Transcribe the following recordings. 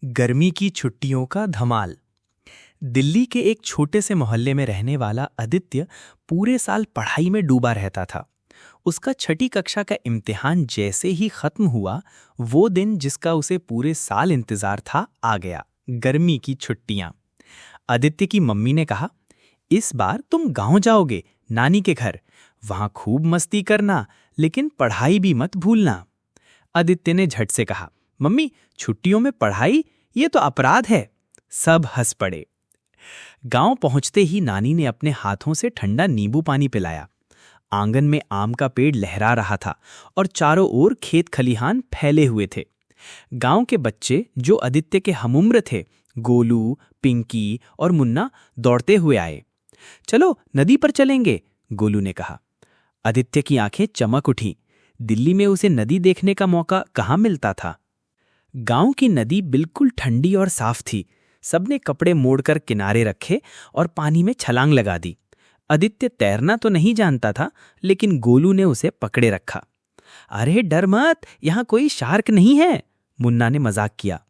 गर्मी की छुट्टियों का धमाल। दिल्ली के एक छोटे से मोहल्ले में रहने वाला आदित्य पूरे साल पढ़ाई में डूबा रहता था। उसका छठी कक्षा का इम्तिहान जैसे ही खत्म हुआ, वो दिन जिसका उसे पूरे साल इंतजार था आ गया, गर्मी की छुट्टियां। आदित्य की मम्मी ने कहा, इस बार तुम गांव जाओगे, नानी के घर। वहां खूब मस्ती करना, लेकिन पढ़ाई भी मत भूलना। आदित्य ने झट से कहा, मम्मी, छुट्टियों में पढ़ाई, ये तो अपराध है। सब हंस पड़े। गांव पहुंचते ही नानी ने अपने हाथों से ठंडा नींबू पानी पिलाया। आंगन में आम का पेड़ लहरा रहा था और चारों ओर खेत खलिहान फैले हुए थे। गांव के बच्चे जो आदित्य के हमउम्र थे, गोलू, पिंकी और मुन्ना, दौड़ते हुए आए। चलो नदी पर चलेंगे, गोलू ने कहा। आदित्य की आंखें चमक उठीं। दिल्ली में उसे नदी देखने का मौका कहाँ मिलता था। गांव की नदी बिल्कुल ठंडी और साफ थी। सबने कपड़े मोड़कर किनारे रखे और पानी में छलांग लगा दी। आदित्य तैरना तो नहीं जानता था, लेकिन गोलू ने उसे पकड़े रखा। अरे डर मत, यहाँ कोई शार्क नहीं है, मुन्ना ने मजाक किया।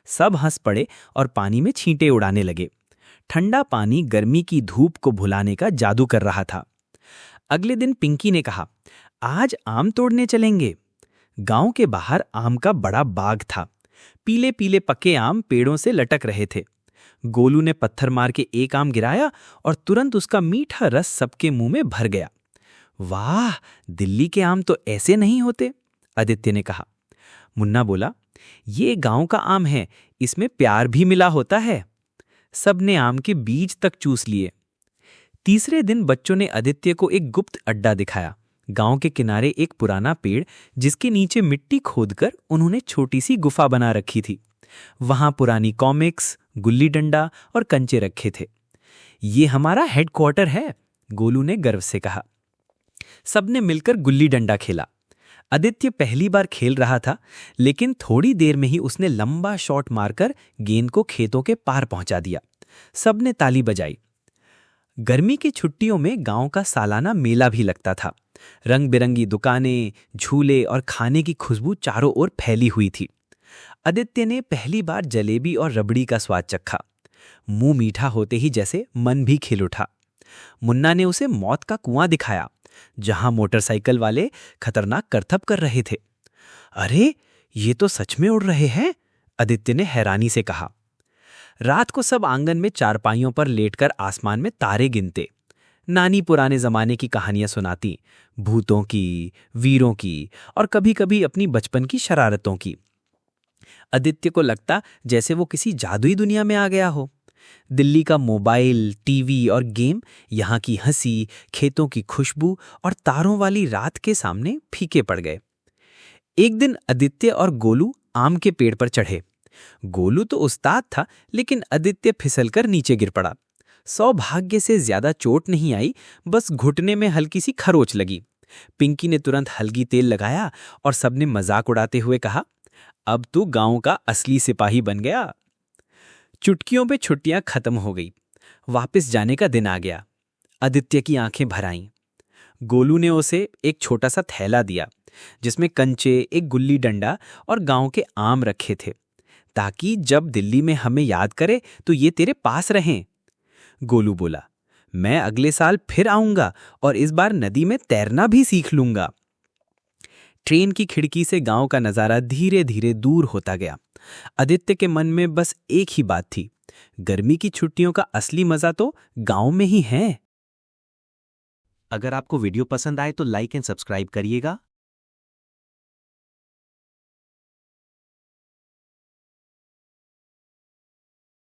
सब हंस पड़े और पानी में छींटे उड़ाने लगे। ठंडा पानी गर्मी की धूप को भुलाने का जादू कर रहा था। अगले दिन पिंकी ने कहा, आज आम तोड़ने चलेंगे। गांव के बाहर आम का बड़ा बाग था। पीले पीले पके आम पेड़ों से लटक रहे थे। गोलू ने पत्थर मार के एक आम गिराया और तुरंत उसका मीठा रस सबके मुंह में भर गया। वाह, दिल्ली के आम तो ऐसे नहीं होते, आदित्य ने कहा। मुन्ना बोला, ये गांव का आम है, इसमें प्यार भी मिला होता है। सबने आम के बीज तक चूस लिए। तीसरे दिन बच्चों ने आदित्य को एक गुप्त अड्डा दिखाया। गांव के किनारे एक पुराना पेड़, जिसके नीचे मिट्टी खोदकर उन्होंने छोटी सी गुफा बना रखी थी। वहां पुरानी कॉमिक्स, गुल्ली डंडा और कंचे रखे थे। ये हमारा हेडक्वार्टर है, गोलू ने गर्व से कहा। सबने मिलकर गुल्ली डंडा खेला। आदित्य पहली बार खेल रहा था, लेकिन थोड़ी देर में ही उसने लंबा शॉट मारकर गेंद को खेतों के पार पहुंचा दिया। सबने ताली बजाई। गर्मी की छुट्टियों में गांव का सालाना मेला भी लगता था। रंग बिरंगी दुकानें, झूले और खाने की खुशबू चारों ओर फैली हुई थी। आदित्य ने पहली बार जलेबी और रबड़ी का स्वाद चखा। मुंह मीठा होते ही जैसे मन भी खिल उठा। मुन्ना ने उसे मौत का कुआं दिखाया, जहां मोटरसाइकिल वाले खतरनाक करतब कर रहे थे। अरे, ये तो सच में उड़ रहे हैं, आदित्य ने हैरानी से कहा। रात को सब आंगन में चारपाइयों पर लेटकर आसमान में तारे गिनते। नानी पुराने जमाने की कहानियां सुनाती, भूतों की, वीरों की और कभी-कभी अपनी बचपन की शरारतों की। आदित्य को लगता जैसे वो किसी जादुई दुनिया में आ गया हो। दिल्ली का मोबाइल, टीवी और गेम यहाँ की हंसी, खेतों की खुशबू और तारों वाली रात के सामने फीके पड़ गए। एक दिन आदित्य और गोलू आम के पेड़ पर चढ़े। गोलू तो उस्ताद था, लेकिन आदित्य फिसलकर नीचे गिर पड़ा। सौभाग्य से ज्यादा चोट नहीं आई, बस घुटने में हल्की सी खरोच लगी। पिंकी ने तुरंत हल्दी तेल लगाया और सबने मजाक उड़ाते हुए कहा, अब तू गांव का असली सिपाही बन गया। चुटकियों पे छुट्टियां खत्म हो गई। वापस जाने का दिन आ गया। आदित्य की आंखें भर आईं। गोलू ने उसे एक छोटा सा थैला दिया, जिसमें कंचे, एक गुल्ली डंडा और गांव के आम रखे थे, ताकि जब दिल्ली में हमें याद करे तो ये तेरे पास रहें। गोलू बोला, मैं अगले साल फिर आऊंगा और इस बार नदी में तैरना भी सीख लूंगा। ट्रेन की खिड़की से गांव का नजारा धीरे धीरे दूर होता गया। आदित्य के मन में बस एक ही बात थी, गर्मी की छुट्टियों का असली मजा तो गांव में ही है। अगर आपको वीडियो पसंद आए तो लाइक एंड सब्सक्राइब करिएगा